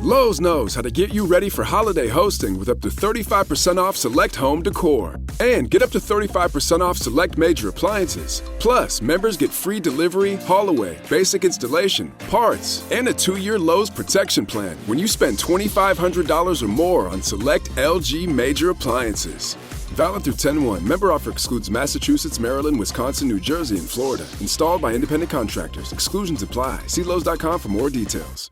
Lowe's knows how to get you ready for holiday hosting with up to 35% off select home decor. And get up to 35% off select major appliances. Plus, members get free delivery, haul away, basic installation, parts, and a 2-year Lowe's protection plan when you spend $2,500 or more on select LG major appliances. Valid through 10/1. Member offer excludes Massachusetts, Maryland, Wisconsin, New Jersey, and Florida. Installed by independent contractors. Exclusions apply. See Lowe's.com for more details.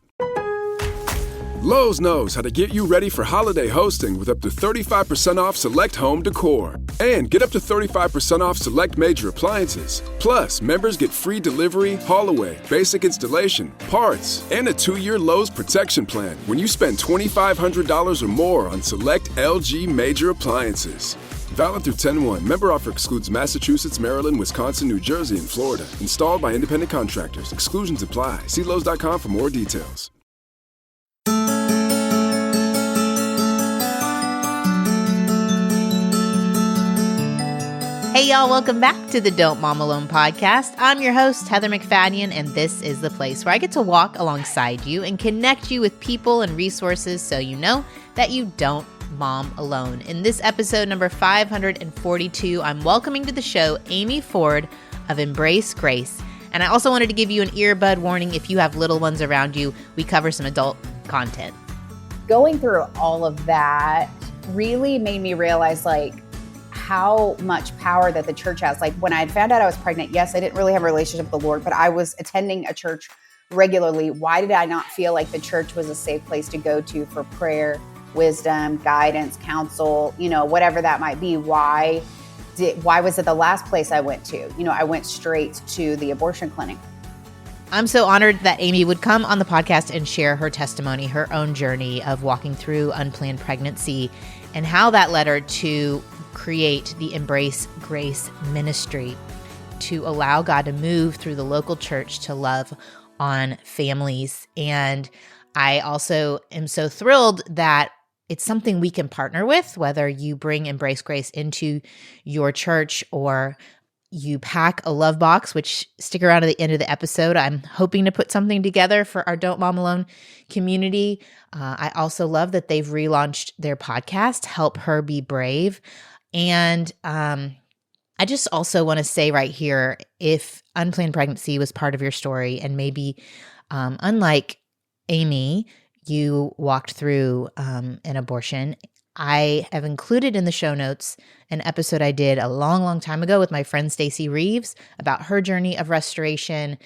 Lowe's knows how to get you ready for holiday hosting with up to 35% off select home decor. And get up to 35% off select major appliances. Plus, members get free delivery, haul away, basic installation, parts, and a 2-year Lowe's protection plan when you spend $2,500 or more on select LG major appliances. Valid through 10/1. Member offer excludes Massachusetts, Maryland, Wisconsin, New Jersey, and Florida. Installed by independent contractors. Exclusions apply. See Lowe's.com for more details. Hey y'all, welcome back to the Don't Mom Alone podcast. I'm your host, Heather McFadden, and this is the place where I get to walk alongside you and connect you with people and resources so you know that you don't mom alone. In this episode number 542, I'm welcoming to the show Amy Ford of Embrace Grace. And I also wanted to give you an earbud warning if you have little ones around you. We cover some adult content. Going through all of that really made me realize how much power that the church has. Like when I had found out I was pregnant, yes, I didn't really have a relationship with the Lord, but I was attending a church regularly. Why did I not feel like the church was a safe place to go to for prayer, wisdom, guidance, counsel, whatever that might be? Why was it the last place I went to? I went straight to the abortion clinic. I'm so honored that Amy would come on the podcast and share her testimony, her own journey of walking through unplanned pregnancy and how that led her to create the Embrace Grace ministry to allow God to move through the local church to love on families. And I also am so thrilled that it's something we can partner with, whether you bring Embrace Grace into your church or you pack a love box, which stick around to the end of the episode. I'm hoping to put something together for our Don't Mom Alone community. I also love that they've relaunched their podcast, Help Her Be Brave. And I just also want to say right here, if unplanned pregnancy was part of your story and maybe unlike Amy, you walked through an abortion, I have included in the show notes an episode I did a long, long time ago with my friend Stacey Reeves about her journey of restoration.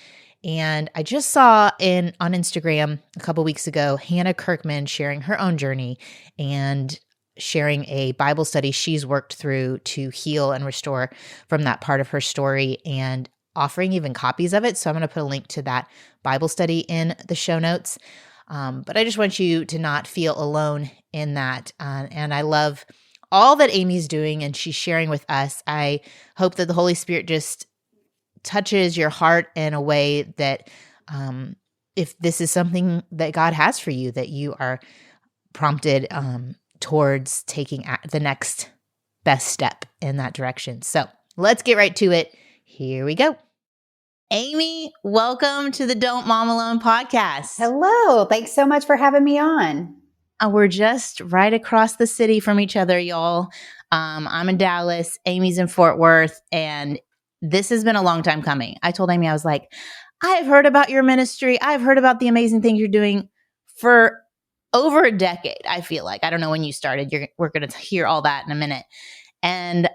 And I just saw on Instagram a couple weeks ago, Hannah Kirkman sharing her own journey and sharing a Bible study she's worked through to heal and restore from that part of her story and offering even copies of it. So I'm going to put a link to that Bible study in the show notes. But I just want you to not feel alone in that. And I love all that Amy's doing and she's sharing with us. I hope that the Holy Spirit just touches your heart in a way that if this is something that God has for you, that you are prompted towards taking the next best step in that direction. So let's get right to it. Here we go. Amy, welcome to the Don't Mom Alone podcast. Hello. Thanks so much for having me on. We're just right across the city from each other, y'all. I'm in Dallas, Amy's in Fort Worth, and this has been a long time coming. I told Amy, I was like, I've heard about your ministry. I've heard about the amazing things you're doing for over a decade, I feel like. I don't know when you started. We're going to hear all that in a minute. And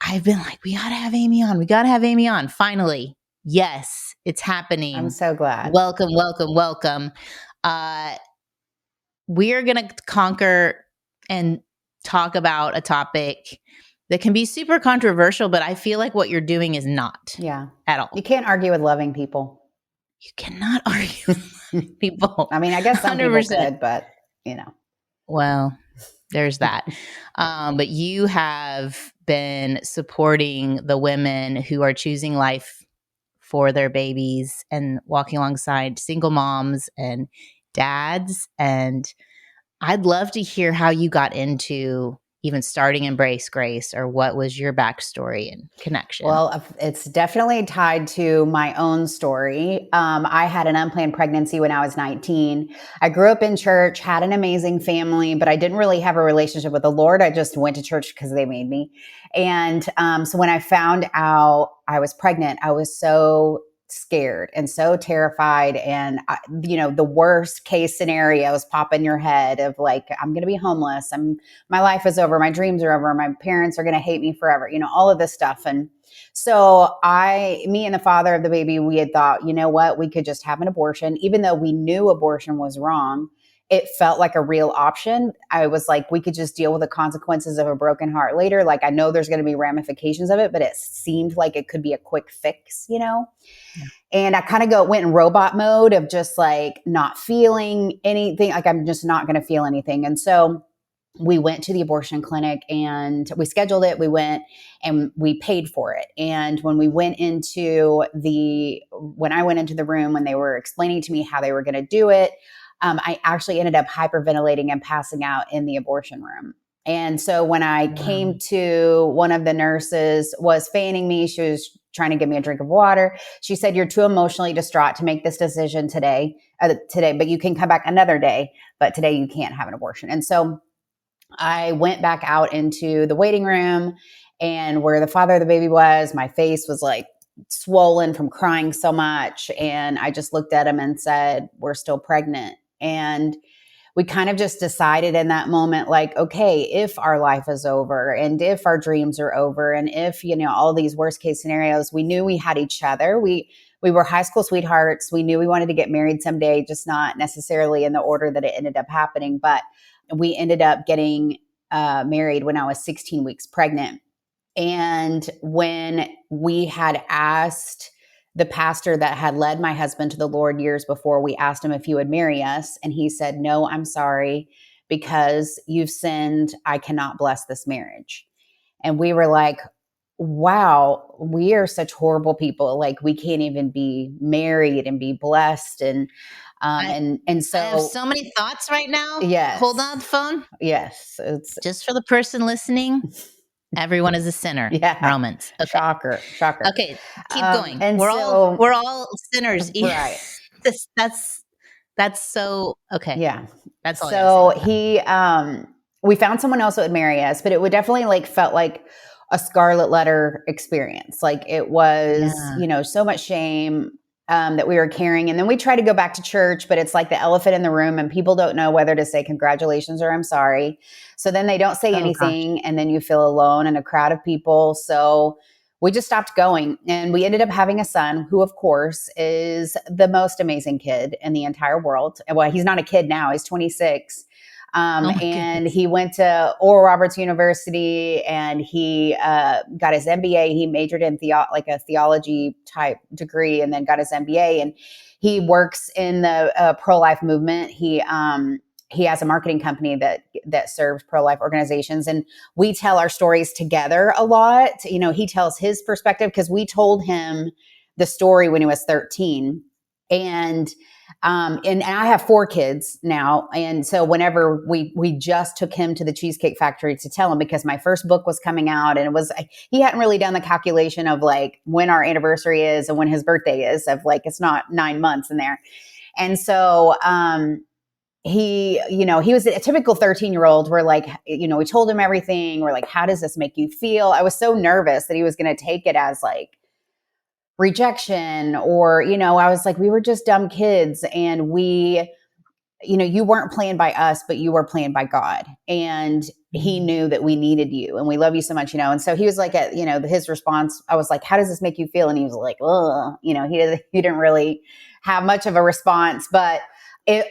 I've been like, we got to have Amy on. We got to have Amy on. Finally. Yes, it's happening. I'm so glad. Welcome, welcome, welcome. We are going to conquer and talk about a topic that can be super controversial, but I feel like what you're doing is not at all. You can't argue with loving people. You cannot argue with loving people. I mean, I guess some 100%. People could, but Well, there's that. But you have been supporting the women who are choosing life for their babies and walking alongside single moms and dads. And I'd love to hear how you got into even starting Embrace Grace, or what was your backstory and connection? Well, it's definitely tied to my own story. I had an unplanned pregnancy when I was 19. I grew up in church, had an amazing family, but I didn't really have a relationship with the Lord. I just went to church because they made me. And so when I found out I was pregnant, I was so scared and so terrified. And, the worst case scenarios pop in your head of like, I'm going to be homeless. My life is over. My dreams are over. My parents are going to hate me forever. All of this stuff. And so me and the father of the baby, we had thought, you know what, we could just have an abortion, even though we knew abortion was wrong. It felt like a real option. I was like, we could just deal with the consequences of a broken heart later. Like, I know there's going to be ramifications of it, but it seemed like it could be a quick fix, Yeah. And I kind of went in robot mode of just like not feeling anything. Like, I'm just not going to feel anything. And so we went to the abortion clinic and we scheduled it. We went and we paid for it. And when I went into the room, when they were explaining to me how they were going to do it, I actually ended up hyperventilating and passing out in the abortion room. And so when I came to, one of the nurses was fanning me. She was trying to give me a drink of water. She said, "You're too emotionally distraught to make this decision today, but you can come back another day. But today you can't have an abortion." And so I went back out into the waiting room, and where the father of the baby was, my face was like swollen from crying so much. And I just looked at him and said, "We're still pregnant." And we kind of just decided in that moment, like, okay, if our life is over and if our dreams are over and if, all these worst case scenarios, we knew we had each other. We were high school sweethearts. We knew we wanted to get married someday, just not necessarily in the order that it ended up happening. But we ended up getting married when I was 16 weeks pregnant. And when we had asked the pastor that had led my husband to the Lord years before, we asked him if he would marry us. And he said, "No, I'm sorry, because you've sinned. I cannot bless this marriage." And we were like, wow, we are such horrible people. Like, we can't even be married and be blessed. And so I have so many thoughts right now. Yes. Hold on the phone. Yes. It's Just for the person listening, everyone is a sinner. Yeah. Romans. Okay. Shocker. Okay, keep going. and we're so- all sinners. Right. That's so okay. Yeah. That's all. So we found someone else that would marry us, but it would definitely felt like a scarlet letter experience. Like, it was, so much shame that we were carrying. And then we try to go back to church, but it's like the elephant in the room and people don't know whether to say congratulations or I'm sorry. So then they don't say anything. Gosh. And then you feel alone in a crowd of people. So we just stopped going, and we ended up having a son who, of course, is the most amazing kid in the entire world. Well, he's not a kid now. He's 26. And he went to Oral Roberts University, and he got his MBA. He majored in a theology type degree, and then got his MBA. And he works in the pro-life movement. He has a marketing company that serves pro-life organizations, and we tell our stories together a lot. He tells his perspective because we told him the story when he was 13, and I have 4 kids now. And so whenever we just took him to the Cheesecake Factory to tell him, because my first book was coming out, and he hadn't really done the calculation of like when our anniversary is and when his birthday is, of like, it's not 9 months in there. And so, he was a typical 13-year-old. We're like, we told him everything. We're like, how does this make you feel? I was so nervous that he was going to take it as like rejection, or, I was like, we were just dumb kids, and you weren't planned by us, but you were planned by God. And he knew that we needed you, and we love you so much, And so he was like, his response, I was like, how does this make you feel? And he was like, oh, he didn't really have much of a response, but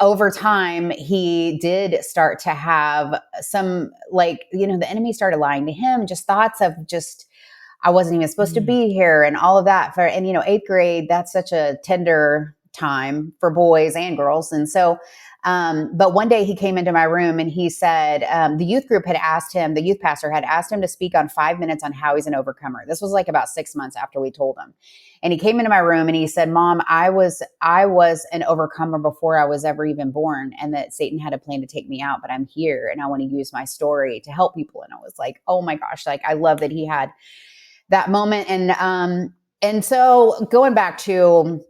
over time, he did start to have some, the enemy started lying to him, just thoughts of just, I wasn't even supposed to be here, and all of that. And 8th grade, that's such a tender time for boys and girls. And so But one day he came into my room and he said, the youth pastor had asked him to speak on 5 minutes on how he's an overcomer. This was like about 6 months after we told him. And he came into my room and he said, Mom, I was an overcomer before I was ever even born, and that Satan had a plan to take me out, but I'm here and I want to use my story to help people. And I was like, oh my gosh, like I love that he had that moment. And so going back to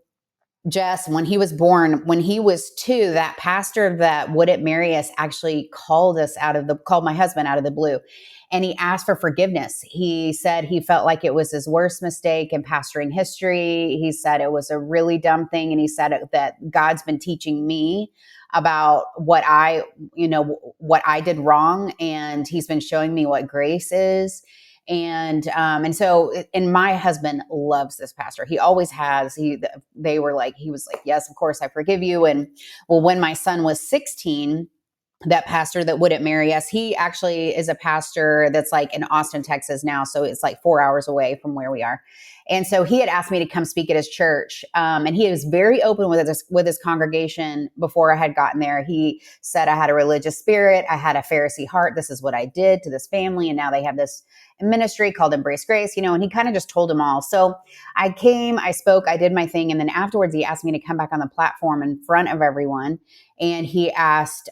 Jess, when he was born, when he was 2, that pastor that wouldn't marry us actually called my husband out of the blue. And he asked for forgiveness. He said he felt like it was his worst mistake in pastoring history. He said it was a really dumb thing. And he said that God's been teaching me about what I did wrong. And he's been showing me what grace is. And my husband loves this pastor. He always has. He was like, yes, of course I forgive you. And well, when my son was 16, that pastor that wouldn't marry us, he actually is a pastor that's like in Austin, Texas now. So it's like 4 hours away from where we are. And so he had asked me to come speak at his church. And he was very open with his congregation before I had gotten there. He said, I had a religious spirit. I had a Pharisee heart. This is what I did to this family. And now they have this ministry called Embrace Grace, and he kind of just told them all. So I came, I spoke, I did my thing. And then afterwards he asked me to come back on the platform in front of everyone. And he asked,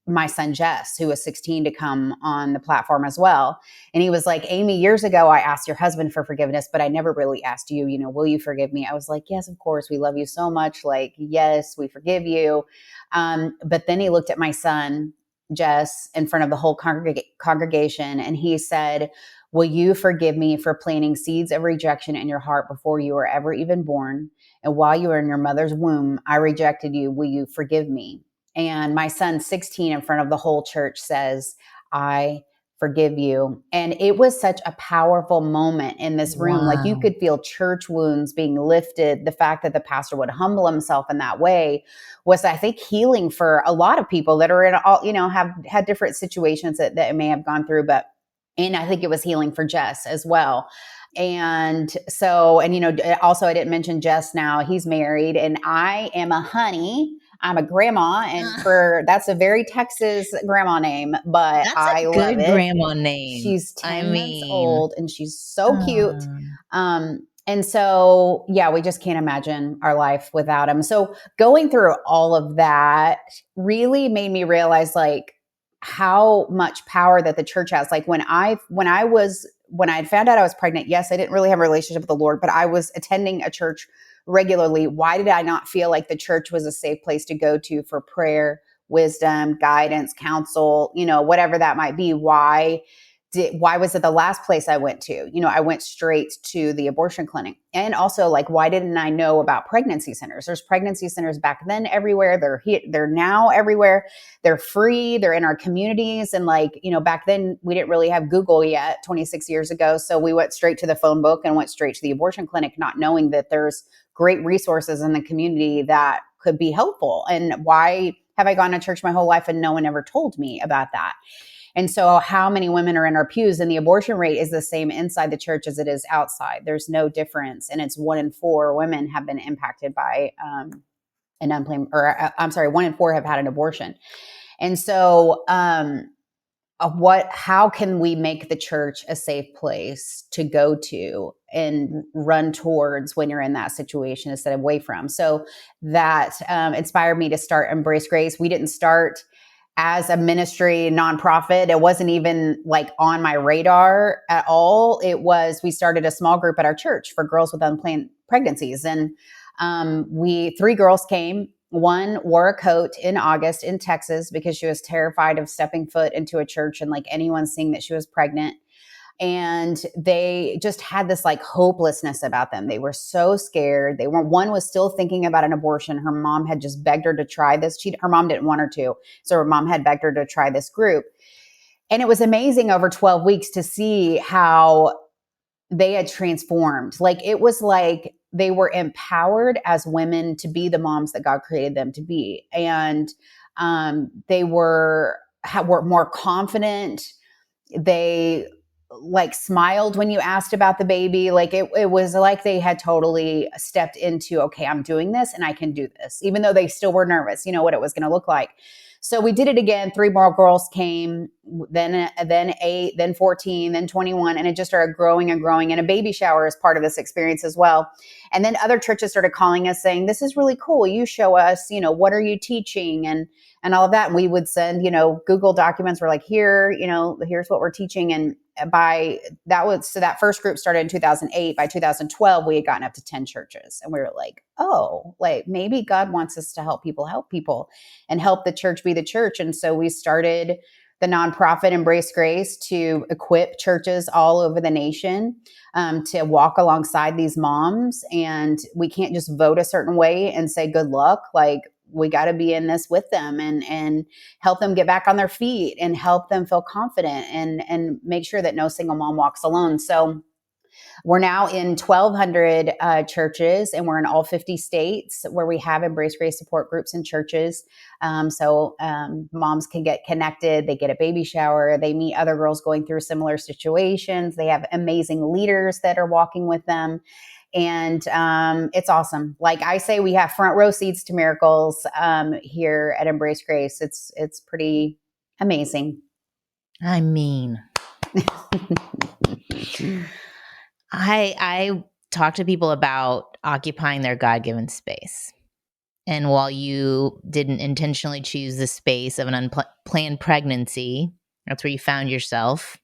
my son, Jess, who was 16, to come on the platform as well. And he was like, Amy, years ago, I asked your husband for forgiveness, but I never really asked you, will you forgive me? I was like, yes, of course. We love you so much. Like, yes, we forgive you. But then he looked at my son, Jess, in front of the whole congregation. And he said, will you forgive me for planting seeds of rejection in your heart before you were ever even born? And while you were in your mother's womb, I rejected you. Will you forgive me? And my son, 16, in front of the whole church says, I forgive you. And it was such a powerful moment in this room. Wow. Like you could feel church wounds being lifted. The fact that the pastor would humble himself in that way was, I think, healing for a lot of people that are in all, have had different situations that may have gone through. And I think it was healing for Jess as well. And so, also I didn't mention Jess now, he's married and I am a honey. I'm a grandma, and that's a very Texas grandma name, but I love it. That's a good grandma name. She's 10 months old and she's so cute. And so, yeah, we just can't imagine our life without him. So going through all of that really made me realize like how much power that the church has. Like when I had found out I was pregnant, yes, I didn't really have a relationship with the Lord, but I was attending a church regularly. Why did I not feel like the church was a safe place to go to for prayer, wisdom, guidance, counsel, whatever that might be? Why was it the last place I went to? I went straight to the abortion clinic. And also, like, why didn't I know about pregnancy centers? There's pregnancy centers back then everywhere. They're now everywhere. They're free. They're in our communities. And back then we didn't really have Google yet, 26 years ago. So we went straight to the phone book and went straight to the abortion clinic, not knowing that there's great resources in the community that could be helpful. And why have I gone to church my whole life and no one ever told me about that? And so how many women are in our pews? And the abortion rate is the same inside the church as it is outside. There's no difference. And it's 1 in 4 women have been impacted by an unplanned, 1 in 4 have had an abortion. And so how can we make the church a safe place to go to and run towards when you're in that situation instead of away from? So that inspired me to start Embrace Grace. We didn't start as a ministry nonprofit. It wasn't even like on my radar at all. We started a small group at our church for girls with unplanned pregnancies. And 3 girls came. One wore a coat in August in Texas because she was terrified of stepping foot into a church and like anyone seeing that she was pregnant. And they just had this like hopelessness about them. They were so scared. One was still thinking about an abortion. Her mom had just begged her to try this. Her mom didn't want her to. So her mom had begged her to try this group. And it was amazing over 12 weeks to see how they had transformed. Like it was like they were empowered as women to be the moms that God created them to be. And they were more confident. They like smiled when you asked about the baby. Like it was like they had totally stepped into, okay, I'm doing this and I can do this, even though they still were nervous, what it was going to look like. So we did it again. 3 more girls came, then 8, then 14, then 21. And it just started growing and growing. And a baby shower is part of this experience as well. And then other churches started calling us saying, this is really cool. You show us, what are you teaching? And all of that. And we would send, Google documents. We're like, here, here's what we're teaching. And so that first group started in 2008. By 2012, we had gotten up to 10 churches. And we were like, oh, like maybe God wants us to help people and help the church be the church. And so we started the nonprofit Embrace Grace to equip churches all over the nation to walk alongside these moms. And we can't just vote a certain way and say, good luck. Like, we got to be in this with them and help them get back on their feet and help them feel confident and make sure that no single mom walks alone. So we're now in 1,200 churches, and we're in all 50 states where we have Embrace Grace support groups and churches. So moms can get connected. They get a baby shower. They meet other girls going through similar situations. They have amazing leaders that are walking with them. And it's awesome. Like I say, we have front row seats to miracles here at Embrace Grace. It's pretty amazing. I mean, I talk to people about occupying their God-given space. And while you didn't intentionally choose the space of an unplanned pregnancy, that's where you found yourself.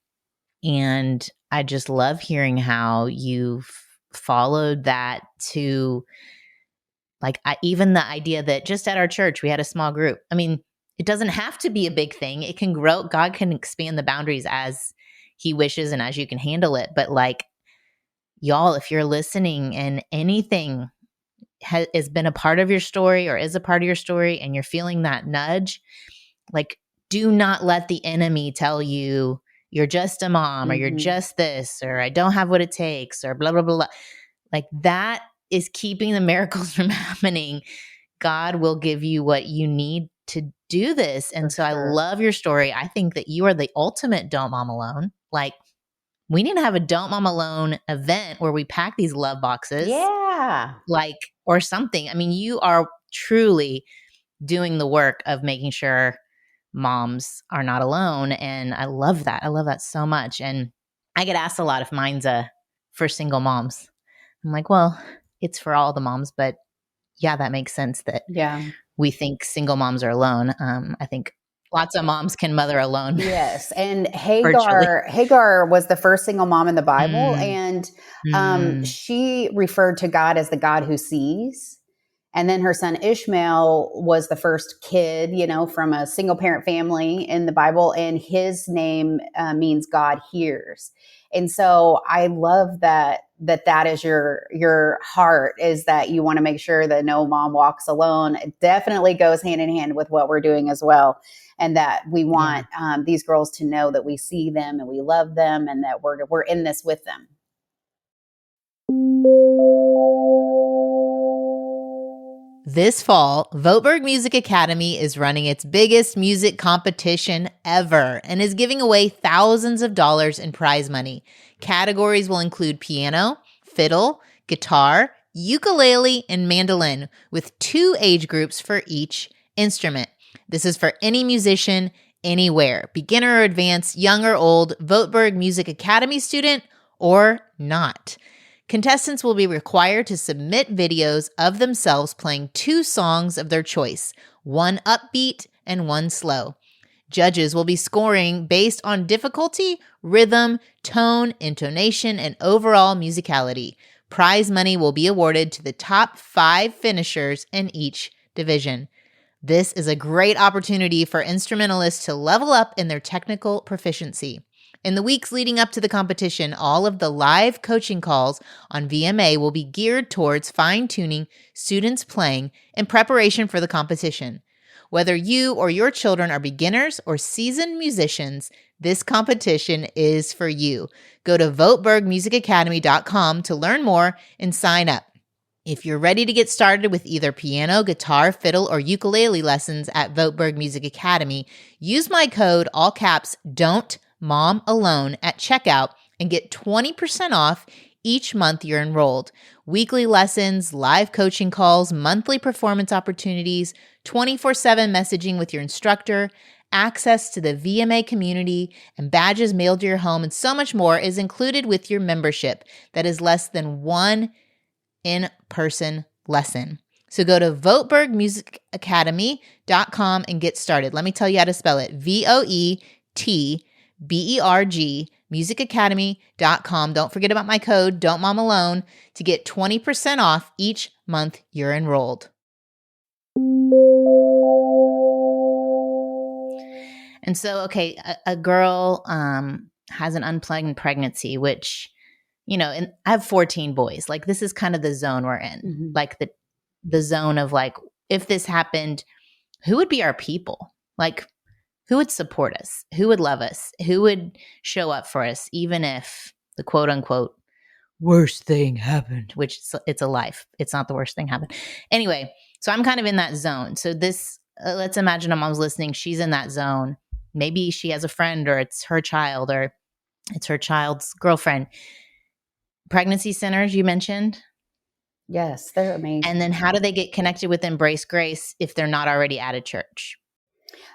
And I just love hearing how you've followed that to even the idea that just at our church, we had a small group. I mean, it doesn't have to be a big thing. It can grow. God can expand the boundaries as he wishes and as you can handle it. But y'all, if you're listening and anything has been a part of your story or is a part of your story and you're feeling that nudge, do not let the enemy tell you you're just a mom or you're just this or I don't have what it takes or blah, blah, blah, blah. That is keeping the miracles from happening. God will give you what you need to do this. And so sure. I love your story. I think that you are the ultimate Don't Mom Alone. We need to have a Don't Mom Alone event where we pack these love boxes. Yeah. Or something. I mean, you are truly doing the work of making sure moms are not alone. And I love that. I love that so much. And I get asked a lot if mine's for single moms. I'm like, well, it's for all the moms, but yeah, that makes sense that we think single moms are alone. I think lots of moms can mother alone. Yes. And Hagar was the first single mom in the Bible. And she referred to God as the God who sees. And then her son Ishmael was the first kid, from a single parent family in the Bible. And his name means God hears. And so I love that is your heart, is that you want to make sure that no mom walks alone. It definitely goes hand in hand with what we're doing as well. And that we want these girls to know that we see them and we love them and that we're in this with them. This fall, Voteberg Music Academy is running its biggest music competition ever and is giving away thousands of dollars in prize money. Categories will include piano, fiddle, guitar, ukulele, and mandolin, with 2 age groups for each instrument. This is for any musician, anywhere, beginner or advanced, young or old, Voteberg Music Academy student or not. Contestants will be required to submit videos of themselves playing 2 songs of their choice, one upbeat and one slow. Judges will be scoring based on difficulty, rhythm, tone, intonation, and overall musicality. Prize money will be awarded to the top 5 finishers in each division. This is a great opportunity for instrumentalists to level up in their technical proficiency. In the weeks leading up to the competition, all of the live coaching calls on VMA will be geared towards fine-tuning students' playing in preparation for the competition. Whether you or your children are beginners or seasoned musicians, this competition is for you. Go to votebergmusicacademy.com to learn more and sign up. If you're ready to get started with either piano, guitar, fiddle, or ukulele lessons at Voteberg Music Academy, use my code, all caps, DON'T Mom Alone at checkout and get 20% off each month you're enrolled. Weekly lessons, live coaching calls, monthly performance opportunities, 24/7 messaging with your instructor, access to the VMA community, and badges mailed to your home, and so much more is included with your membership. That is less than one in-person lesson. So go to votebergmusicacademy.com and get started. Let me tell you how to spell it. VOETBERG, musicacademy.com. Don't forget about my code, Don't Mom Alone, to get 20% off each month you're enrolled. And so, okay, a girl has an unplanned pregnancy, which, and I have 14 boys. Like, this is kind of the zone we're in. Mm-hmm. Like the zone of like, if this happened, who would be our people? Like, who would support us? Who would love us? Who would show up for us, even if the quote unquote worst thing happened, which it's a life. It's not the worst thing happened. Anyway, so I'm kind of in that zone. So this, let's imagine a mom's listening. She's in that zone. Maybe she has a friend, or it's her child, or it's her child's girlfriend. Pregnancy centers, you mentioned. Yes, they're amazing. And then how do they get connected with Embrace Grace if they're not already at a church?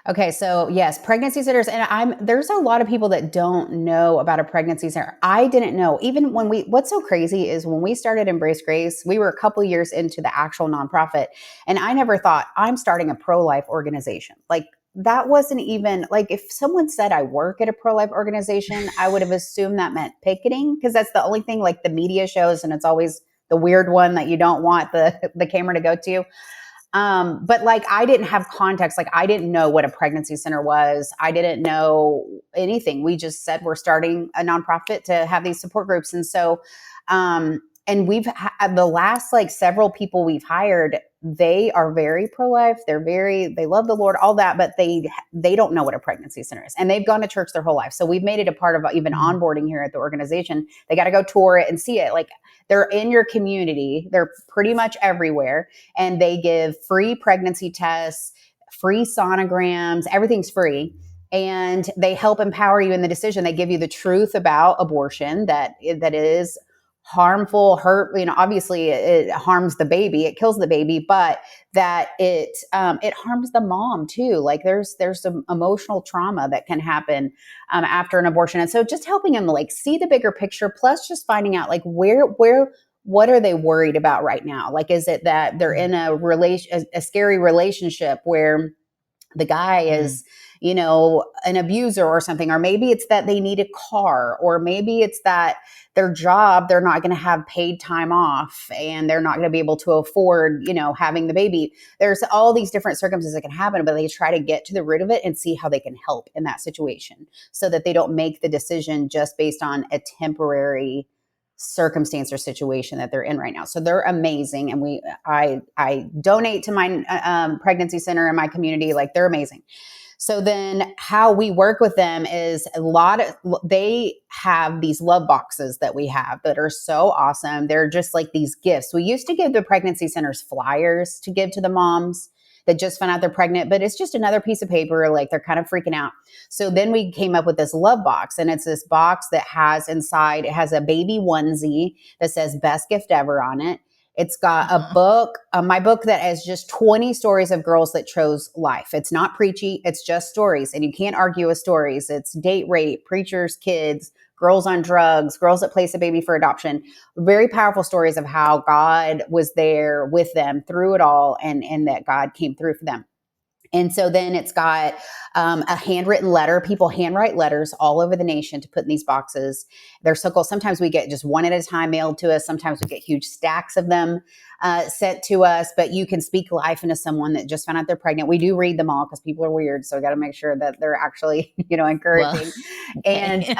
Okay, so yes, pregnancy centers, and there's a lot of people that don't know about a pregnancy center. I didn't know. Even what's so crazy is when we started Embrace Grace, we were a couple years into the actual nonprofit, and I never thought I'm starting a pro-life organization. Like, that wasn't even, like, if someone said I work at a pro-life organization, I would have assumed that meant picketing, because that's the only thing like the media shows, and it's always the weird one that you don't want the camera to go to. But like, I didn't have context. Like, I didn't know what a pregnancy center was. I didn't know anything. We just said we're starting a nonprofit to have these support groups. And so, and we've the last like several people we've hired, they are very pro-life. They love the Lord, all that, but they don't know what a pregnancy center is, and they've gone to church their whole life. So we've made it a part of even onboarding here at the organization. They got to go tour it and see it. Like, they're in your community. They're pretty much everywhere, and they give free pregnancy tests, free sonograms, everything's free. And they help empower you in the decision. They give you the truth about abortion, that is harmful, obviously it harms the baby, it kills the baby, but that it harms the mom too. Like, there's some emotional trauma that can happen after an abortion. And so just helping them like see the bigger picture, plus just finding out like what are they worried about right now? Like, is it that they're in a scary relationship where the guy is, an abuser or something, or maybe it's that they need a car, or maybe it's that their job, they're not going to have paid time off and they're not going to be able to afford, having the baby. There's all these different circumstances that can happen, but they try to get to the root of it and see how they can help in that situation so that they don't make the decision just based on a temporary circumstance or situation that they're in right now. So they're amazing. And I donate to my pregnancy center in my community. Like, they're amazing. So then how we work with them is they have these love boxes that we have that are so awesome. They're just like these gifts. We used to give the pregnancy centers flyers to give to the moms that just found out they're pregnant, but it's just another piece of paper. Like, they're kind of freaking out. So then we came up with this love box, and it's this box that has inside, it has a baby onesie that says best gift ever on it. It's got a book, my book, that has just 20 stories of girls that chose life. It's not preachy. It's just stories, and you can't argue with stories. It's date rape, preachers, kids, girls on drugs, girls that place a baby for adoption. Very powerful stories of how God was there with them through it all, and that God came through for them. And so then it's got a handwritten letter. People handwrite letters all over the nation to put in these boxes. They're so cool. Sometimes we get just one at a time mailed to us. Sometimes we get huge stacks of them sent to us. But you can speak life into someone that just found out they're pregnant. We do read them all because people are weird. So we got to make sure that they're actually, encouraging. Well, okay.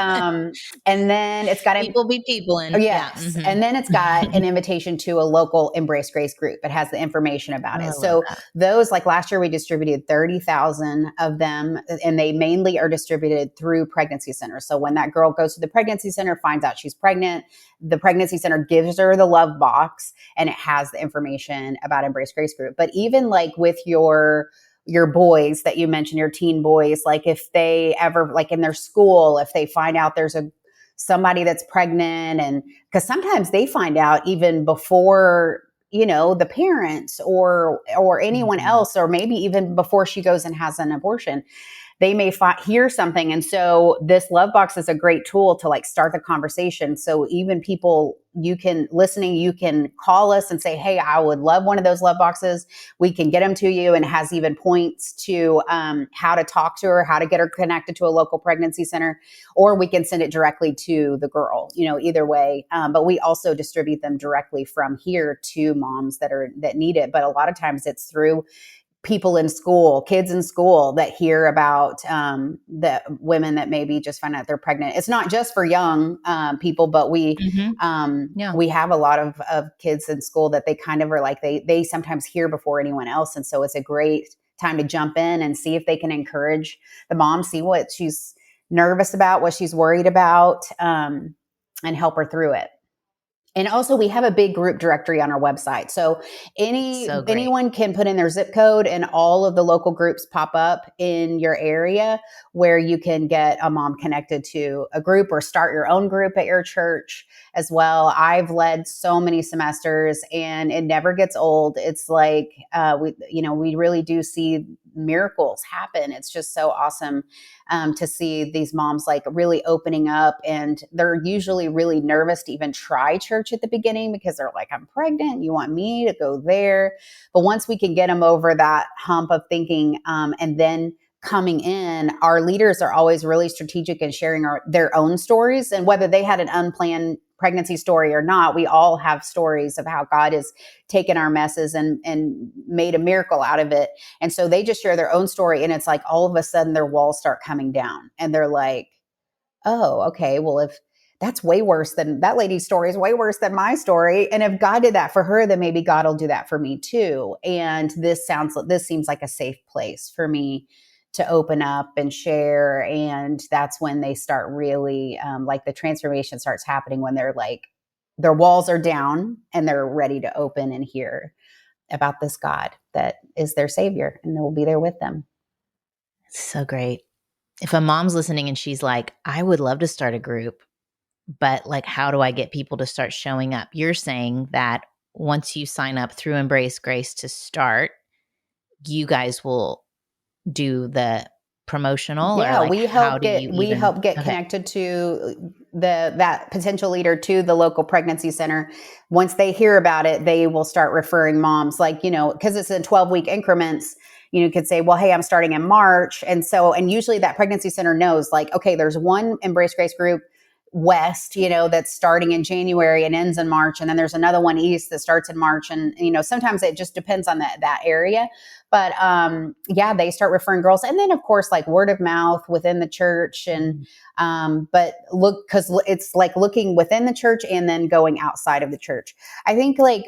And then it's got people be people. And yes. And then it's got an invitation to a local Embrace Grace group. It has the information about it. So those, like last year, we distributed 30,000 of them, and they mainly are distributed through pregnancy centers. So when that girl goes to the pregnancy center, finds out she's pregnant, the pregnancy center gives her the love box, and it has the information about Embrace Grace group. But even like with your boys that you mentioned, your teen boys, like if they ever, like in their school, if they find out there's somebody that's pregnant, and because sometimes they find out even before, the parents or anyone else, or maybe even before she goes and has an abortion. They may hear something. And so this love box is a great tool to like start the conversation. So even people you can call us and say, hey, I would love one of those love boxes. We can get them to you, and has even points to how to talk to her, how to get her connected to a local pregnancy center, or we can send it directly to the girl, either way. But we also distribute them directly from here to moms that need it. But a lot of times it's through people in school, kids in school that hear about the women that maybe just find out they're pregnant. It's not just for young people, but we have a lot of kids in school that they kind of are like, they sometimes hear before anyone else. And so it's a great time to jump in and see if they can encourage the mom, see what she's nervous about, what she's worried about, and help her through it. And also we have a big group directory on our website. So anyone can put in their zip code, and all of the local groups pop up in your area where you can get a mom connected to a group or start your own group at your church as well. I've led so many semesters and it never gets old. It's like, we really do see miracles happen. It's just so awesome to see these moms like really opening up, and they're usually really nervous to even try church at the beginning because they're like, I'm pregnant. You want me to go there? But once we can get them over that hump of thinking, and then coming in, our leaders are always really strategic in sharing their own stories, and whether they had an unplanned pregnancy story or not, we all have stories of how God has taken our messes and made a miracle out of it. And so they just share their own story, and it's like all of a sudden their walls start coming down, and they're like, oh, okay, well, if that's way worse than that lady's story is way worse than my story. And if God did that for her, then maybe God will do that for me too. And this seems like a safe place for me to open up and share. And that's when they start really, like the transformation starts happening, when they're like, their walls are down and they're ready to open and hear about this God that is their savior, and will be there with them. So great. If a mom's listening and she's like, I would love to start a group, but like, how do I get people to start showing up? You're saying that once you sign up through Embrace Grace to start, you guys will do the promotional? Yeah, or like, we help get connected to that potential leader to the local pregnancy center. Once they hear about it, they will start referring moms, like, because it's in 12-week increments. You could say, well, hey, I'm starting in March. And usually that pregnancy center knows, like, okay, there's one Embrace Grace group west, that's starting in January and ends in March. And then there's another one east that starts in March. And, sometimes it just depends on that area. But they start referring girls. And then, of course, like word of mouth within the church. And but because it's like looking within the church and then going outside of the church. I think like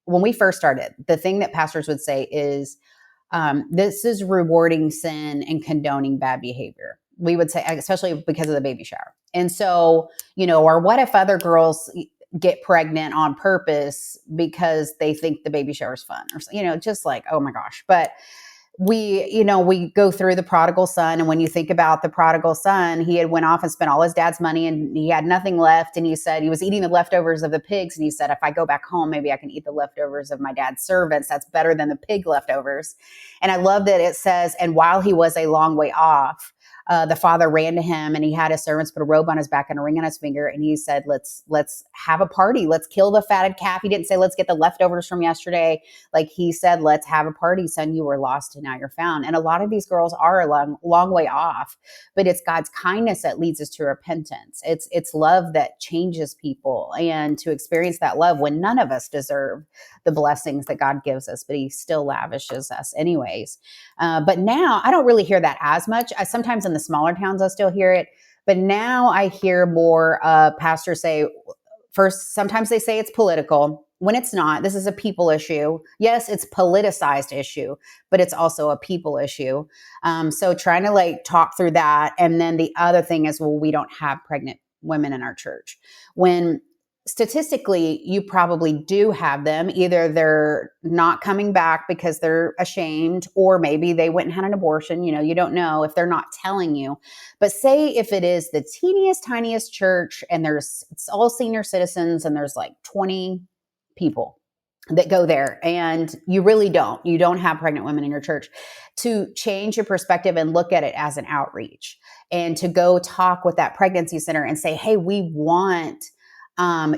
when we first started, the thing that pastors would say is, this is rewarding sin and condoning bad behavior. We would say, especially because of the baby shower. And so, or what if other girls get pregnant on purpose because they think the baby shower is fun, or, just like, oh my gosh. But we go through the prodigal son. And when you think about the prodigal son, he had went off and spent all his dad's money and he had nothing left. And he said he was eating the leftovers of the pigs. And he said, if I go back home, maybe I can eat the leftovers of my dad's servants. That's better than the pig leftovers. And I love that it says, and while he was a long way off, the father ran to him, and he had his servants put a robe on his back and a ring on his finger. And he said, let's have a party. Let's kill the fatted calf. He didn't say, let's get the leftovers from yesterday. Like he said, let's have a party, son. You were lost and now you're found. And a lot of these girls are a long way off, but it's God's kindness that leads us to repentance. It's love that changes people, and to experience that love when none of us deserve the blessings that God gives us, but he still lavishes us anyways. But now I don't really hear that as much. Sometimes in the smaller towns, I still hear it. But now I hear more pastors say, first, sometimes they say it's political when it's not. This is a people issue. Yes, it's politicized issue, but it's also a people issue. So trying to like talk through that. And then the other thing is, well, we don't have pregnant women in our church. When statistically, you probably do have them. Either they're not coming back because they're ashamed, or maybe they went and had an abortion. You don't know if they're not telling you. But say if it is the teeniest, tiniest church and it's all senior citizens and there's like 20 people that go there, and you don't have pregnant women in your church, to change your perspective and look at it as an outreach, and to go talk with that pregnancy center and say, hey, we want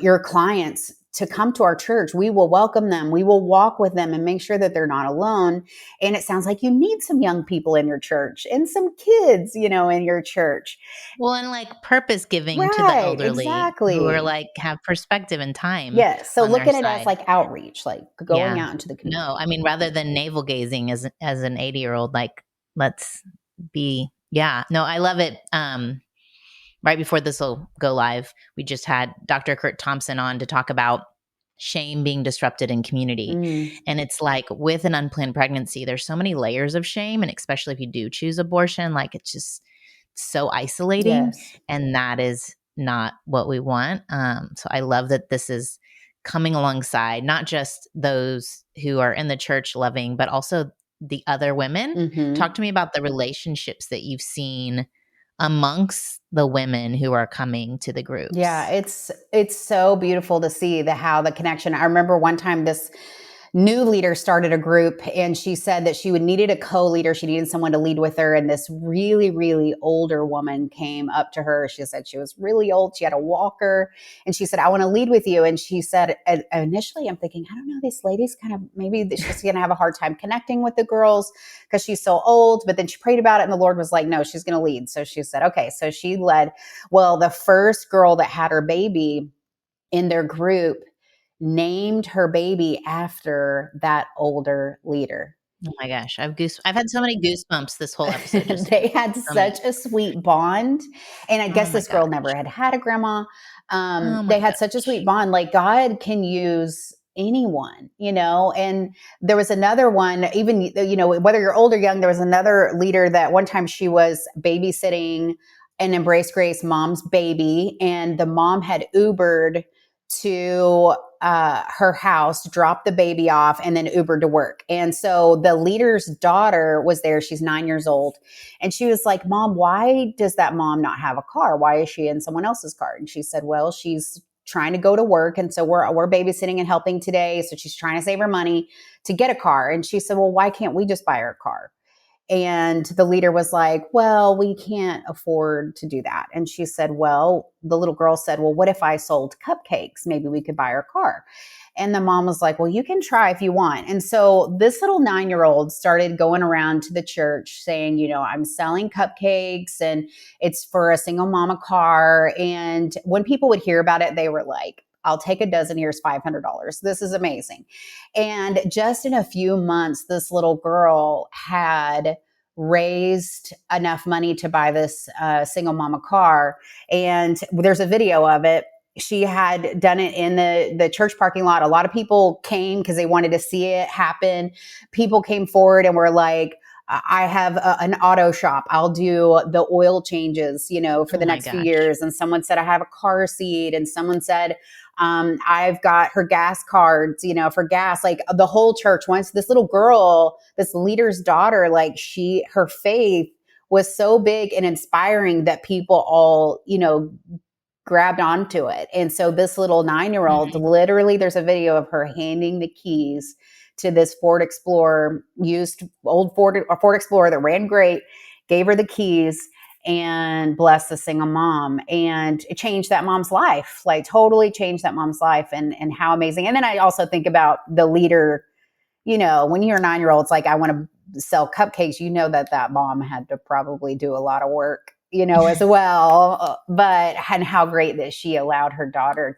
your clients to come to our church. We will welcome them. We will walk with them and make sure that they're not alone. And it sounds like you need some young people in your church and some kids, in your church. Well, and like purpose giving to the Right, elderly who are exactly. like have perspective and time Yes. So on look their at it as side. like outreach, like going Yeah. out into the community. No, I mean, rather than navel gazing as an 80-year-old, like let's be, yeah. No, I love it. Right before this will go live, we just had Dr. Kurt Thompson on to talk about shame being disrupted in community. And it's like with an unplanned pregnancy, there's so many layers of shame. And especially if you do choose abortion, like it's just so isolating. Yes. And that is not what we want. So I love that this is coming alongside not just those who are in the church loving, but also the other women. Mm-hmm. Talk to me about the relationships that you've seen amongst the women who are coming to the groups. Yeah, it's so beautiful to see how the connection. I remember one time this new leader started a group, and she said that she needed a co-leader. She needed someone to lead with her. And this really, really older woman came up to her. She said she was really old. She had a walker, and she said, I want to lead with you. And she said, initially I'm thinking, I don't know, this lady's kind of, maybe she's going to have a hard time connecting with the girls because she's so old. But then she prayed about it, and the Lord was like, no, she's going to lead. So she said, okay. So she led. Well, the first girl that had her baby in their group named her baby after that older leader. Oh my gosh, I've had so many goosebumps this whole episode. They had such a sweet bond. And I guess this girl never had a grandma. They had such a sweet bond. Like God can use anyone, and there was another one, even, whether you're old or young, there was another leader that one time she was babysitting an Embrace Grace mom's baby, and the mom had Ubered to her house, dropped the baby off, and then Ubered to work. And so the leader's daughter was there. She's 9 years old. And she was like, Mom, why does that mom not have a car? Why is she in someone else's car? And she said, well, she's trying to go to work. And so we're babysitting and helping today. So she's trying to save her money to get a car. And she said, well, why can't we just buy her a car? And the leader was like, well, we can't afford to do that. And she said, well, the little girl said, well, what if I sold cupcakes? Maybe we could buy her a car. And the mom was like, well, you can try if you want. And so this little 9-year-old started going around to the church saying, I'm selling cupcakes and it's for a single mama car. And when people would hear about it, they were like, I'll take a dozen. Here's $500. This is amazing. And just in a few months, this little girl had raised enough money to buy this single mama car. And there's a video of it. She had done it in the church parking lot. A lot of people came because they wanted to see it happen. People came forward and were like, I have an auto shop. I'll do the oil changes, for the next few years. And someone said, I have a car seat. And someone said, I've got her gas cards, for gas. Like the whole church, once this little girl, this leader's daughter, like her faith was so big and inspiring that people all, grabbed onto it. And so this little 9-year-old, literally, there's a video of her handing the keys to this Ford Explorer, old Ford Explorer that ran great, gave her the keys, and blessed the single mom. And it changed that mom's life, like totally changed that mom's life, and how amazing. And then I also think about the leader, when you're a 9-year-old, it's like, I want to sell cupcakes. That mom had to probably do a lot of work, as well. And how great that she allowed her daughter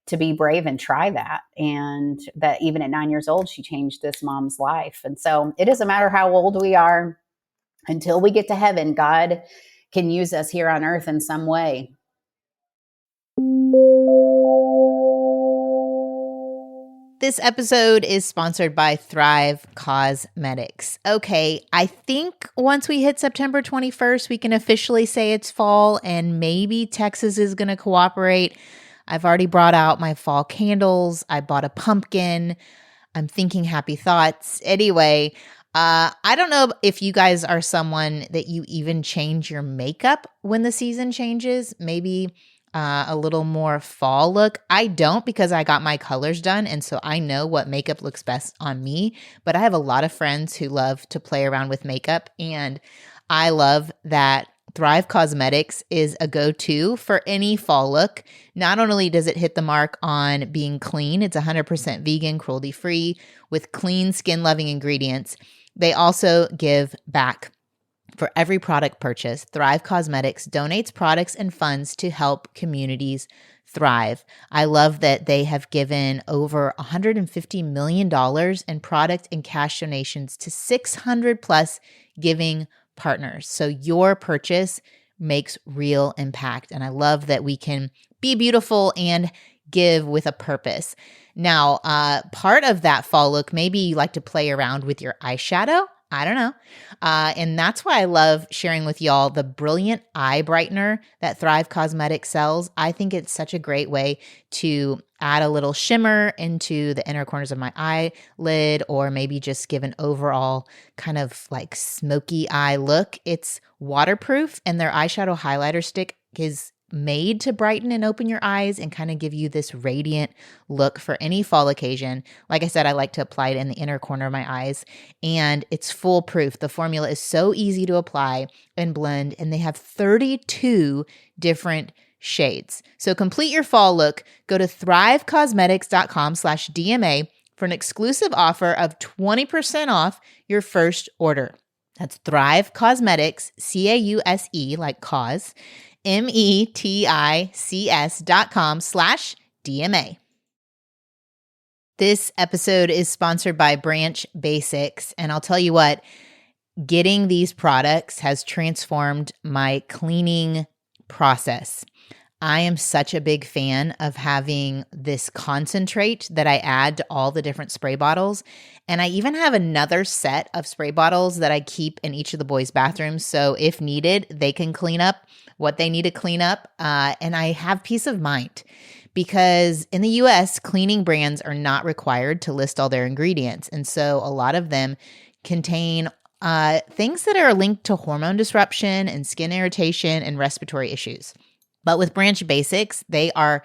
to be brave and try that. And that even at 9 years old, she changed this mom's life. And so it doesn't matter how old we are, until we get to heaven, God can use us here on earth in some way. This episode is sponsored by Thrive Cosmetics. Okay, I think once we hit September 21st, we can officially say it's fall, and maybe Texas is going to cooperate. I've already brought out my fall candles. I bought a pumpkin. I'm thinking happy thoughts. Anyway, I don't know if you guys are someone that you even change your makeup when the season changes. Maybe a little more fall look. I don't, because I got my colors done, and so I know what makeup looks best on me. But I have a lot of friends who love to play around with makeup, and I love that Thrive Cosmetics is a go-to for any fall look. Not only does it hit the mark on being clean, it's 100% vegan, cruelty-free, with clean, skin-loving ingredients. They also give back. For every product purchase, Thrive Cosmetics donates products and funds to help communities thrive. I love that they have given over $150 million in product and cash donations to 600 plus giving partners. So your purchase makes real impact. And I love that we can be beautiful and give with a purpose. Now, part of that fall look, maybe you like to play around with your eyeshadow. I don't know. And that's why I love sharing with y'all the brilliant eye brightener that Thrive Cosmetics sells. I think it's such a great way to add a little shimmer into the inner corners of my eyelid, or maybe just give an overall kind of like smoky eye look. It's waterproof, and their eyeshadow highlighter stick is made to brighten and open your eyes and kind of give you this radiant look for any fall occasion. Like I said, I like to apply it in the inner corner of my eyes, and it's foolproof. The formula is so easy to apply and blend, and they have 32 different shades. So complete your fall look. Go to thrivecosmetics.com/DMA for an exclusive offer of 20% off your first order. That's Thrive Cosmetics, CAUSE, like cause, METICS.com/DMA. This episode is sponsored by Branch Basics, and I'll tell you what, getting these products has transformed my cleaning process. I am such a big fan of having this concentrate that I add to all the different spray bottles. And I even have another set of spray bottles that I keep in each of the boys' bathrooms. So if needed, they can clean up what they need to clean up. And I have peace of mind, because in the US, cleaning brands are not required to list all their ingredients. And so a lot of them contain things that are linked to hormone disruption and skin irritation and respiratory issues. But with Branch Basics, they are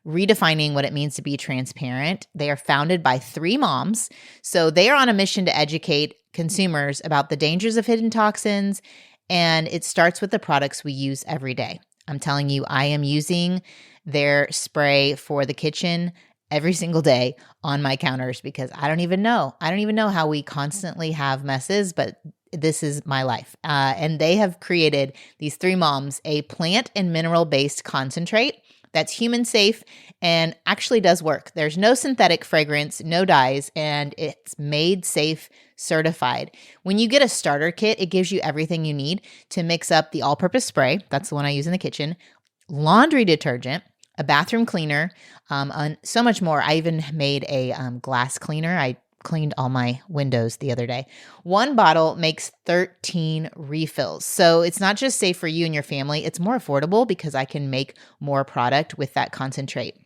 redefining what it means to be transparent. They are founded by 3 moms. So they are on a mission to educate consumers about the dangers of hidden toxins. And it starts with the products we use every day. I'm telling you, I am using their spray for the kitchen every single day on my counters, because I don't even know. I don't even know how we constantly have messes, but this is my life. And they have created, these 3 moms, a plant and mineral-based concentrate that's human safe and actually does work. There's no synthetic fragrance, no dyes, and it's made safe certified. When you get a starter kit, it gives you everything you need to mix up the all-purpose spray. That's the one I use in the kitchen, laundry detergent, a bathroom cleaner, and so much more. I even made a glass cleaner. I cleaned all my windows the other day. 1 bottle makes 13 refills. So it's not just safe for you and your family, it's more affordable because I can make more product with that concentrate.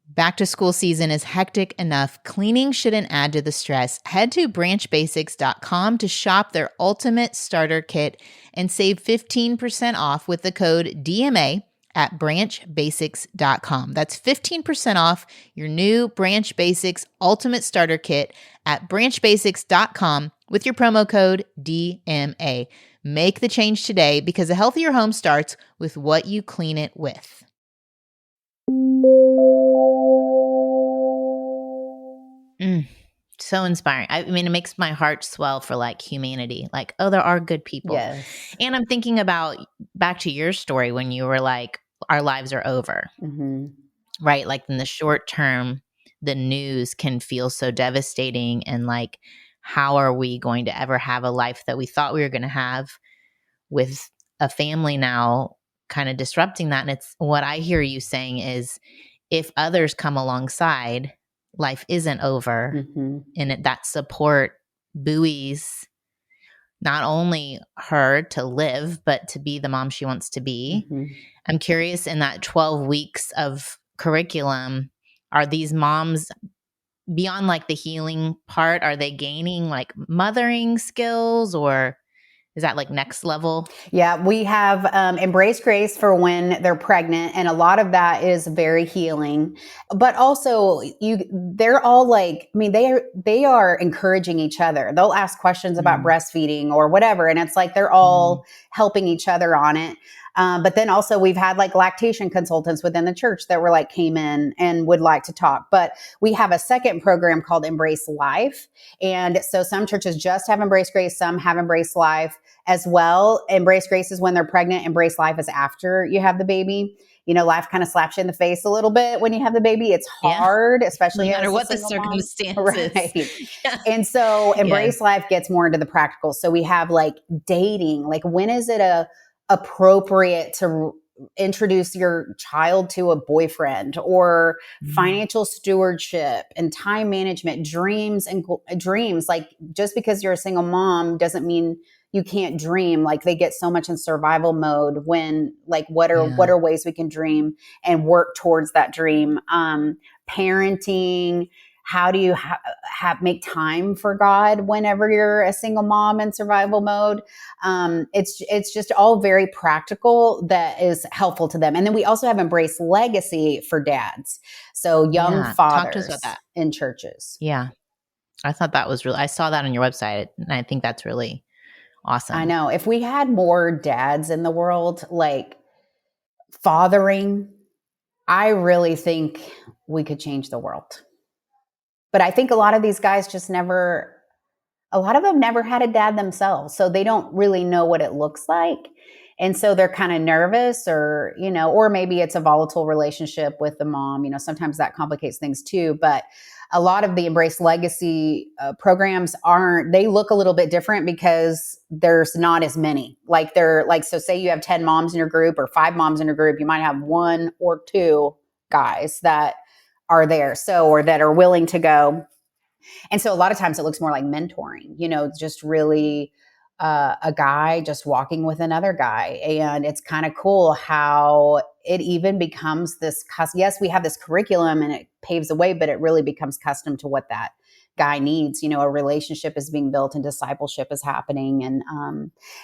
Back to school season is hectic enough. Cleaning shouldn't add to the stress. Head to branchbasics.com to shop their ultimate starter kit and save 15% off with the code DMA at branchbasics.com. That's 15% off your new Branch Basics Ultimate Starter Kit at branchbasics.com with your promo code DMA. Make the change today, because a healthier home starts with what you clean it with. So inspiring. I mean, it makes my heart swell for like humanity. Like, oh, there are good people. Yes. And I'm thinking about back to your story when you were like, our lives are over, right? Like in the short term, the news can feel so devastating. And like, how are we going to ever have a life that we thought we were going to have with a family now kind of disrupting that? And it's what I hear you saying is, if others come alongside, life isn't over, and that support buoys not only her to live, but to be the mom she wants to be. I'm curious, in that 12 weeks of curriculum, are these moms beyond like the healing part, are they gaining like mothering skills, or is that like next level? Yeah, we have Embrace Grace for when they're pregnant, and a lot of that is very healing. But also, they're all like, I mean, they are encouraging each other. They'll ask questions about breastfeeding or whatever, and it's like they're all helping each other on it. But then also we've had like lactation consultants within the church that were like came in and would like to talk. But we have a second program called Embrace Life, and so some churches just have Embrace Grace, some have Embrace Life as well. Embrace Grace is when they're pregnant. Embrace Life is after you have the baby. You know, life kind of slaps you in the face a little bit when you have the baby. It's hard, especially no matter as what a the single mom. circumstances. Right. Yeah. And so Embrace Life gets more into the practical. So we have like dating, like when is it appropriate to introduce your child to a boyfriend, or financial stewardship and time management, dreams and dreams. Like just because you're a single mom doesn't mean you can't dream. Like they get so much in survival mode when like what are ways we can dream and work towards that dream. Parenting, how do you make time for God whenever you're a single mom in survival mode? It's just all very practical that is helpful to them. And then we also have Embrace Legacy for dads. So young Talk to us fathers about that. in churches. Yeah. I thought that was I saw that on your website, and I think that's really awesome. I know. If we had more dads in the world, like fathering, I really think we could change the world. But I think a lot of these guys a lot of them never had a dad themselves. So they don't really know what it looks like. And so they're kind of nervous, or, or maybe it's a volatile relationship with the mom. Sometimes that complicates things too. But a lot of the Embrace Legacy programs they look a little bit different because there's not as many. So say you have 10 moms in your group or 5 moms in your group, you might have 1 or 2 guys that are there. Or that are willing to go. And so a lot of times it looks more like mentoring, just really a guy just walking with another guy. And it's kind of cool how it even becomes this, yes, we have this curriculum and it paves the way, but it really becomes custom to what that guy needs. A relationship is being built and discipleship is happening. And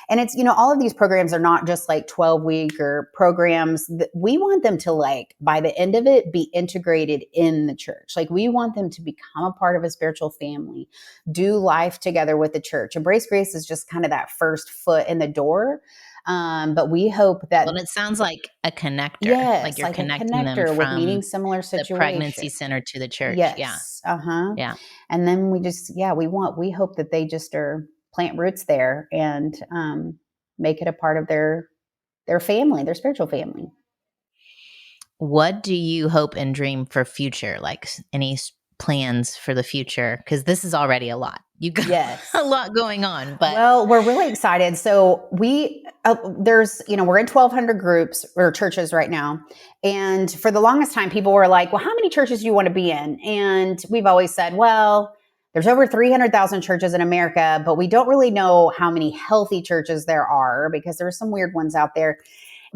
it's, all of these programs are not just like 12-week or programs. We want them to, like, by the end of it, be integrated in the church. Like we want them to become a part of a spiritual family, do life together with the church. Embrace Grace is just kind of that first foot in the door. But we hope that. Well, it sounds like a connector. Yes, like you're like connecting a connector them with from meeting similar the situations. pregnancy center to the church. Yes. Yeah. Yeah. And then we hope that they just plant roots there and make it a part of their family, their spiritual family. What do you hope and dream for future? Like any plans for the future? Because this is already a lot. You got a lot going on. But well, we're really excited. So we're in 1,200 groups or churches right now. And for the longest time, people were like, well, how many churches do you want to be in? And we've always said, well, there's over 300,000 churches in America, but we don't really know how many healthy churches there are because there's some weird ones out there.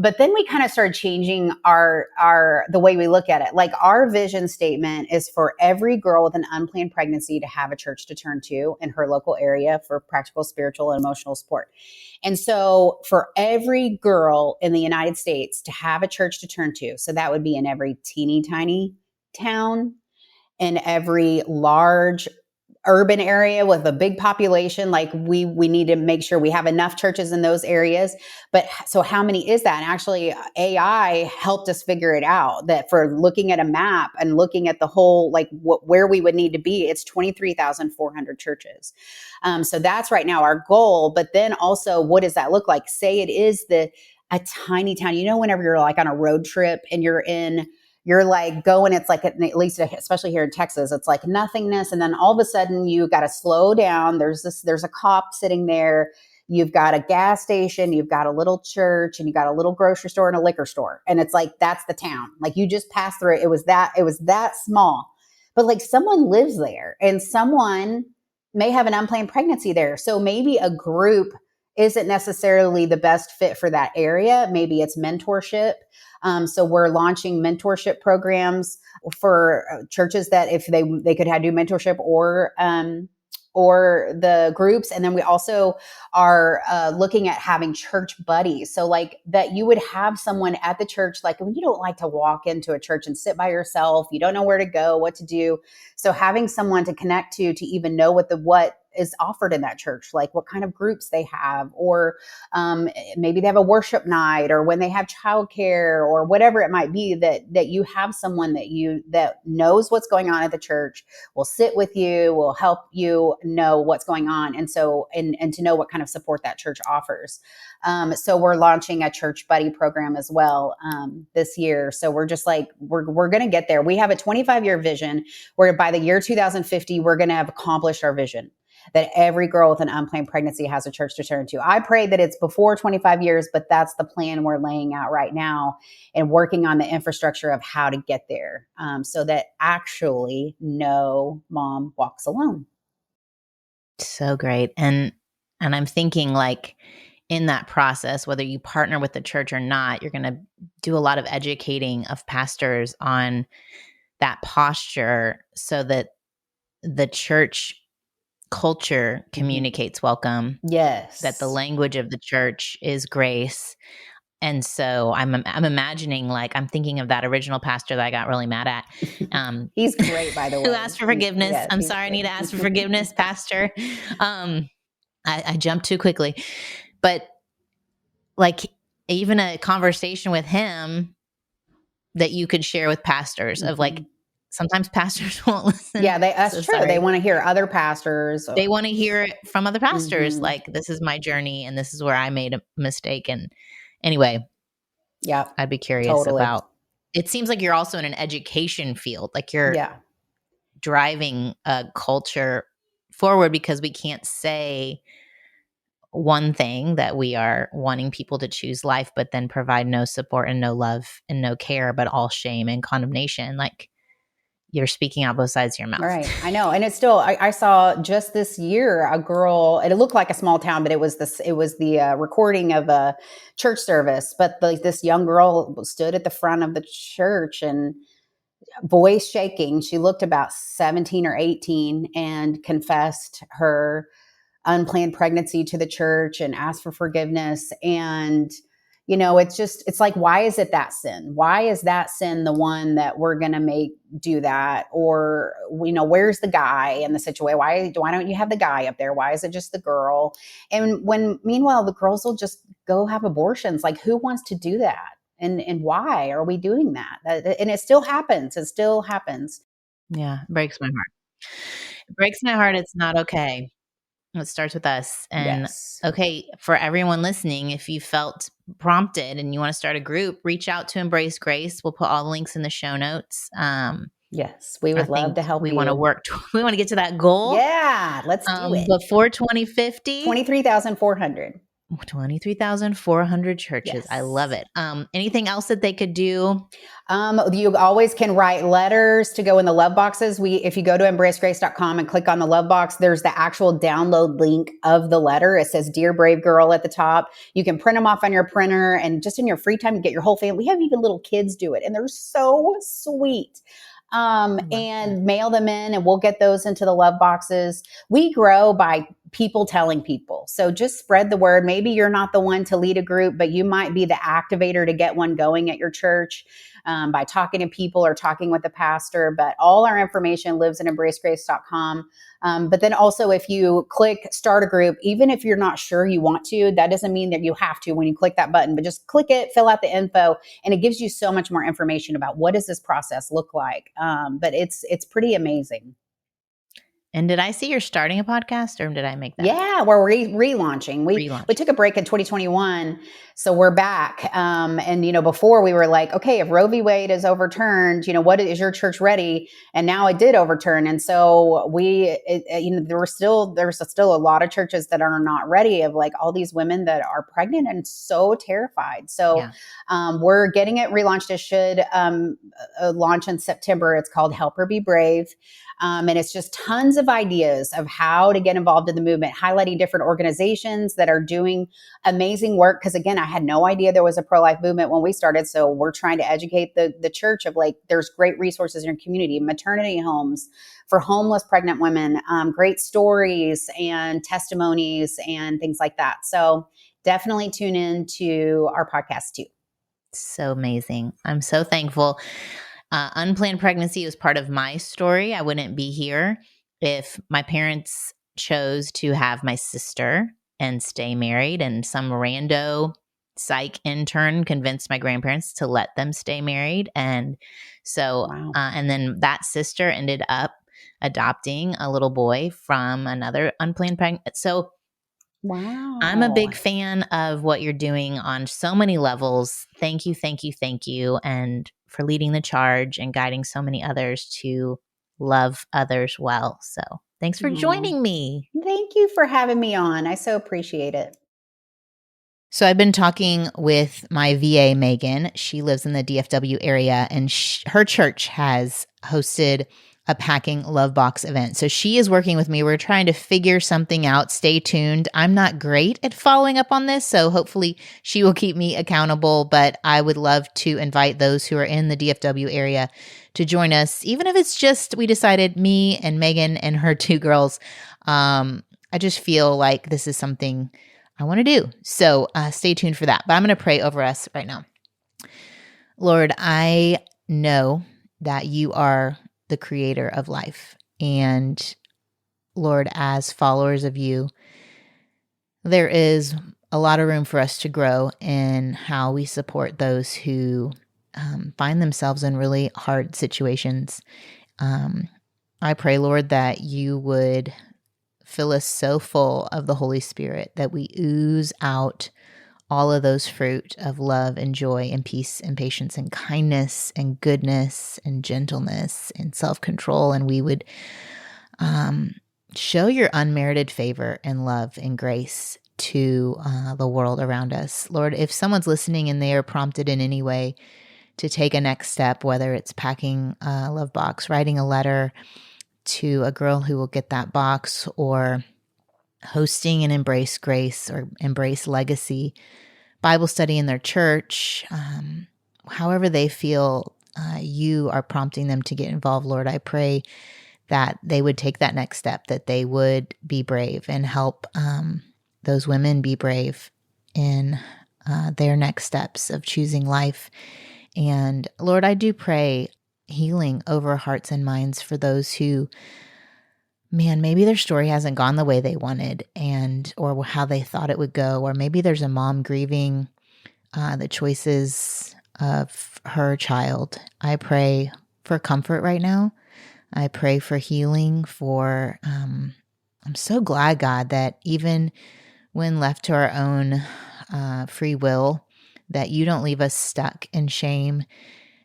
But then we kind of started changing the way we look at it. Like our vision statement is for every girl with an unplanned pregnancy to have a church to turn to in her local area for practical, spiritual, and emotional support. And so for every girl in the United States to have a church to turn to, so that would be in every teeny tiny town, in every large urban area with a big population, like we need to make sure we have enough churches in those areas. But so how many is that? And actually AI helped us figure it out, that for looking at a map and looking at the whole, like where we would need to be, it's 23,400 churches. So that's right now our goal. But then also, what does that look like? Say it is a tiny town, whenever you're like on a road trip and you're like going, it's like, at least especially here in Texas, it's like nothingness. And then all of a sudden you got to slow down. There's a cop sitting there. You've got a gas station, you've got a little church, and you got a little grocery store and a liquor store. And it's like, that's the town. Like you just passed through it. It was that small, but like someone lives there and someone may have an unplanned pregnancy there. So maybe a group isn't necessarily the best fit for that area. Maybe it's mentorship. So we're launching mentorship programs for churches that if they could have do mentorship or the groups. And then we also are looking at having church buddies. So like that you would have someone at the church, like when you don't like to walk into a church and sit by yourself, you don't know where to go, what to do. So having someone to connect to even know what is offered in that church, like what kind of groups they have, or maybe they have a worship night, or when they have childcare, or whatever it might be, that you have someone that knows what's going on at the church, will sit with you, will help you know what's going on, and to know what kind of support that church offers. So we're launching a church buddy program as well this year. So we're just like we're going to get there. We have a 25-year vision where by the year 2050 we're going to have accomplished our vision, that every girl with an unplanned pregnancy has a church to turn to. I pray that it's before 25 years, but that's the plan we're laying out right now and working on the infrastructure of how to get there so that actually no mom walks alone. So great. And I'm thinking like in that process, whether you partner with the church or not, you're going to do a lot of educating of pastors on that posture so that the church culture communicates welcome. Yes. That the language of the church is grace. And so I'm imagining, like, I'm thinking of that original pastor that I got really mad at. He's great, by the way. Who asked for forgiveness. Yes, I'm sorry, I need to ask for forgiveness, pastor. I jumped too quickly. But like even a conversation with him that you could share with pastors of like, sometimes pastors won't listen. Yeah, that's true. Sorry. They want to hear other pastors. They want to hear it from other pastors. Like, this is my journey and this is where I made a mistake. And anyway, yeah, I'd be curious about, it seems like you're also in an education field. Like you're driving a culture forward because we can't say one thing that we are wanting people to choose life, but then provide no support and no love and no care, but all shame and condemnation. Like, you're speaking out both sides of your mouth. Right. I know. And it's still, I saw just this year, a girl, it looked like a small town, but it was the recording of a church service. But this young girl stood at the front of the church and voice shaking. She looked about 17 or 18 and confessed her unplanned pregnancy to the church and asked for forgiveness. And it's like, why is it that sin? Why is that sin the one that we're going to do that? Or, where's the guy in the situation? Why don't you have the guy up there? Why is it just the girl? And meanwhile, the girls will just go have abortions. Like, who wants to do that? And why are we doing that? And it still happens. It still happens. Yeah. It breaks my heart. It breaks my heart. It's not okay. It starts with us. And okay, for everyone listening, if you felt prompted and you want to start a group, reach out to Embrace Grace. We'll put all the links in the show notes. Yes, we would love to help you. We want to work. We want to get to that goal. Yeah, let's do it. Before 2050. 23,400. 23,400 churches. Yes. I love it. Anything else that they could do? You always can write letters to go in the love boxes. If you go to embracegrace.com and click on the love box, there's the actual download link of the letter. It says Dear Brave Girl at the top. You can print them off on your printer and just in your free time, get your whole family. We have even little kids do it and they're so sweet. And mail them in and we'll get those into the love boxes. We grow by people telling people. So just spread the word. Maybe you're not the one to lead a group, but you might be the activator to get one going at your church by talking to people or talking with the pastor. But all our information lives in embracegrace.com. But then also if you click start a group, even if you're not sure you want to, that doesn't mean that you have to when you click that button, but just click it, fill out the info, and it gives you so much more information about what does this process look like. But it's pretty amazing. And did I see you're starting a podcast or did I make that? Yeah, we're relaunching. We took a break in 2021, so we're back. And before we were like, okay, if Roe v. Wade is overturned, what is your church ready? And now it did overturn, and so there's still a lot of churches that are not ready. Of like all these women that are pregnant and so terrified. So we're getting it relaunched. It should launch in September. It's called Help Her Be Brave. And it's just tons of ideas of how to get involved in the movement, highlighting different organizations that are doing amazing work. Because again, I had no idea there was a pro-life movement when we started. So we're trying to educate the church of like, there's great resources in your community, maternity homes for homeless pregnant women, great stories and testimonies and things like that. So definitely tune in to our podcast too. So amazing. I'm so thankful. Unplanned pregnancy was part of my story. I wouldn't be here if my parents chose to have my sister and stay married, and some rando psych intern convinced my grandparents to let them stay married. And so, Wow. And then that sister ended up adopting a little boy from another unplanned pregnancy. So Wow. I'm a big fan of what you're doing on so many levels. Thank you, thank you, thank you. And for leading the charge and guiding so many others to love others well. So thanks for joining me. Thank you for having me on. I so appreciate it. So I've been talking with my VA, Megan. She lives in the DFW area, and her church has hosted a packing love box event. So she is working with me. We're trying to figure something out. Stay tuned. I'm not great at following up on this, so hopefully she will keep me accountable, but I would love to invite those who are in the DFW area to join us, even if it's just, we decided, me and Megan and her two girls. I just feel like this is something I want to do. So stay tuned for that. But I'm going to pray over us right now. Lord, I know that you are the creator of life. And Lord, as followers of you, there is a lot of room for us to grow in how we support those who find themselves in really hard situations. I pray, Lord, that you would fill us so full of the Holy Spirit that we ooze out all of those fruit of love and joy and peace and patience and kindness and goodness and gentleness and self-control. And we would show your unmerited favor and love and grace to the world around us. Lord, if someone's listening and they are prompted in any way to take a next step, whether it's packing a love box, writing a letter to a girl who will get that box, or hosting an Embrace Grace or Embrace Legacy Bible study in their church, however they feel you are prompting them to get involved, Lord, I pray that they would take that next step, that they would be brave and help those women be brave in their next steps of choosing life. And Lord, I do pray healing over hearts and minds for those who, man, maybe their story hasn't gone the way they wanted or how they thought it would go, or maybe there's a mom grieving the choices of her child. I pray for comfort right now. I pray for healing I'm so glad, God, that even when left to our own free will, that you don't leave us stuck in shame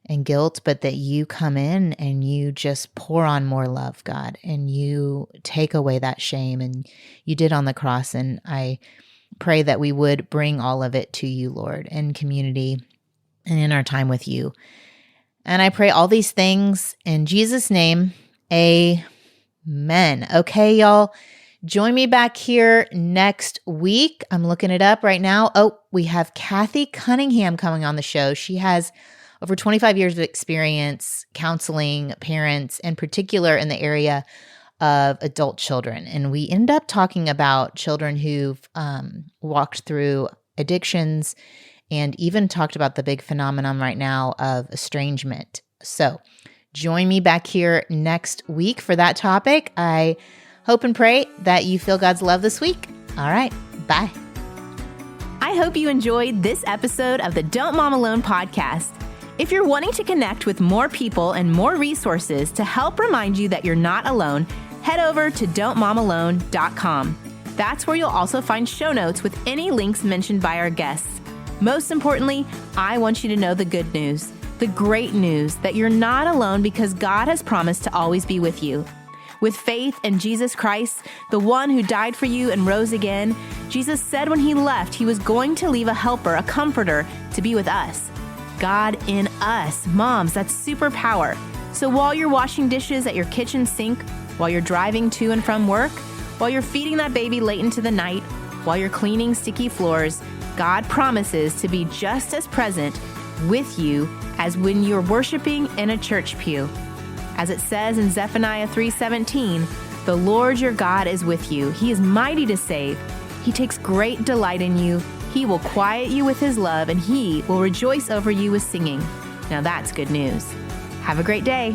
and guilt, but that you come in and you just pour on more love, God, and you take away that shame, and you did on the cross. And I pray that we would bring all of it to you, Lord, in community and in our time with you. And I pray all these things in Jesus' name. Amen. Okay, y'all. Join me back here next week. I'm looking it up right now. Oh, we have Kathy Cunningham coming on the show. She has over 25 years of experience counseling parents, in particular in the area of adult children. And we end up talking about children who've walked through addictions, and even talked about the big phenomenon right now of estrangement. So join me back here next week for that topic. I hope and pray that you feel God's love this week. All right, bye. I hope you enjoyed this episode of the Don't Mom Alone podcast. If you're wanting to connect with more people and more resources to help remind you that you're not alone, head over to don'tmomalone.com. That's where you'll also find show notes with any links mentioned by our guests. Most importantly, I want you to know the good news, the great news that you're not alone, because God has promised to always be with you. With faith in Jesus Christ, the one who died for you and rose again, Jesus said when he left, he was going to leave a helper, a comforter, to be with us. God in us. Moms, that's superpower. So while you're washing dishes at your kitchen sink, while you're driving to and from work, while you're feeding that baby late into the night, while you're cleaning sticky floors, God promises to be just as present with you as when you're worshiping in a church pew. As it says in Zephaniah 3:17, the Lord your God is with you. He is mighty to save. He takes great delight in you. He will quiet you with his love, and he will rejoice over you with singing. Now that's good news. Have a great day.